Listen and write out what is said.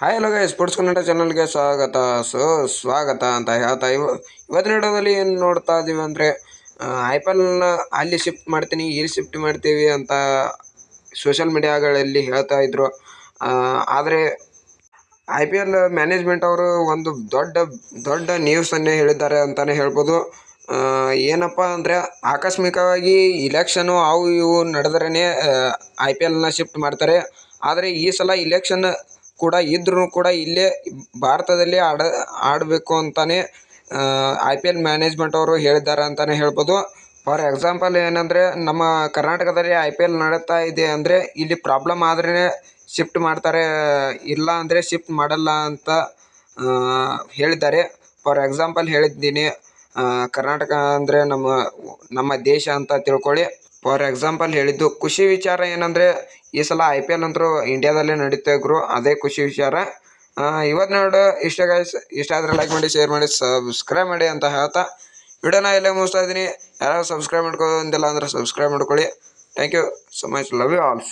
Hi hello guys, sports Kannada ಚಾನಲ್ಗೆ ಸ್ವಾಗತ ಅಂತ ಹೇಳ್ತಾ ಇವತ್ತಿನ ವಿಡಿಯೋದಲ್ಲಿ ಏನು ನೋಡ್ತಾ ಇದ್ದೀವಿ ಅಂದರೆ ಐ ಪಿ ಎಲ್ನ ಅಲ್ಲಿ ಶಿಫ್ಟ್ ಮಾಡ್ತೀನಿ ಇಲ್ಲಿ ಶಿಫ್ಟ್ ಮಾಡ್ತೀವಿ ಅಂತ ಸೋಷಿಯಲ್ ಮೀಡಿಯಾಗಳಲ್ಲಿ ಹೇಳ್ತಾ ಇದ್ರು. ಆದರೆ ಐ ಪಿ ಎಲ್ ಮ್ಯಾನೇಜ್ಮೆಂಟ್ ಅವರು ಒಂದು ದೊಡ್ಡ ನ್ಯೂಸನ್ನೇ ಹೇಳಿದ್ದಾರೆ ಅಂತಲೇ ಹೇಳ್ಬೋದು. ಏನಪ್ಪ ಅಂದರೆ ಆಕಸ್ಮಿಕವಾಗಿ ಇಲೆಕ್ಷನು ಅವು ಇವು ನಡೆದ್ರೇ ಐ ಪಿ ಎಲ್ನ ಶಿಫ್ಟ್ ಮಾಡ್ತಾರೆ. ಆದರೆ ಈ ಸಲ ಇಲೆಕ್ಷನ್ ಕೂಡ ಇದ್ರೂ ಕೂಡ ಇಲ್ಲೇ ಭಾರತದಲ್ಲಿ ಆಡಬೇಕು ಅಂತಲೇ ಐ ಪಿ ಎಲ್ ಮ್ಯಾನೇಜ್ಮೆಂಟ್ ಅವರು ಹೇಳಿದ್ದಾರೆ ಅಂತಲೇ ಹೇಳ್ಬೋದು. ಫಾರ್ ಎಕ್ಸಾಂಪಲ್ ಏನಂದರೆ, ನಮ್ಮ ಕರ್ನಾಟಕದಲ್ಲಿ ಐ ಪಿ ಎಲ್ ನಡೀತಾ ಇದೆ ಅಂದರೆ ಇಲ್ಲಿ ಪ್ರಾಬ್ಲಮ್ ಆದ್ರೇ ಶಿಫ್ಟ್ ಮಾಡ್ತಾರೆ, ಇಲ್ಲ ಅಂದರೆ ಶಿಫ್ಟ್ ಮಾಡಲ್ಲ ಅಂತ ಹೇಳಿದ್ದಾರೆ. ಫಾರ್ ಎಕ್ಸಾಂಪಲ್ ಹೇಳಿದ್ದೀನಿ, ಕರ್ನಾಟಕ ಅಂದರೆ ನಮ್ಮ ದೇಶ ಅಂತ ತಿಳ್ಕೊಳ್ಳಿ. ಫಾರ್ ಎಕ್ಸಾಂಪಲ್ ಹೇಳಿದ್ದು. ಖುಷಿ ವಿಚಾರ ಏನಂದರೆ, ಈ ಸಲ ಐ ಪಿ ಎಲ್ ಅಂತೂ ಇಂಡಿಯಾದಲ್ಲೇ ನಡೀತಾ ಇದ್ರು, ಅದೇ ಖುಷಿ ವಿಚಾರ. ಇವತ್ತು ನೋಡು ಇಷ್ಟ ಗೈಸ್, ಇಷ್ಟ ಆದರೆ ಲೈಕ್ ಮಾಡಿ, ಶೇರ್ ಮಾಡಿ, ಸಬ್ಸ್ಕ್ರೈಬ್ ಮಾಡಿ ಅಂತ ಹೇಳ್ತಾ ವಿಡಿಯೋನ ಇಲ್ಲೇ ಮುಗಿಸ್ತಾ ಇದ್ದೀನಿ. ಯಾರು ಸಬ್ಸ್ಕ್ರೈಬ್ ಮಾಡ್ಕೊಂಡಿಲ್ಲ ಅಂದರೆ ಸಬ್ಸ್ಕ್ರೈಬ್ ಮಾಡ್ಕೊಳ್ಳಿ. Thank you so much, love you all.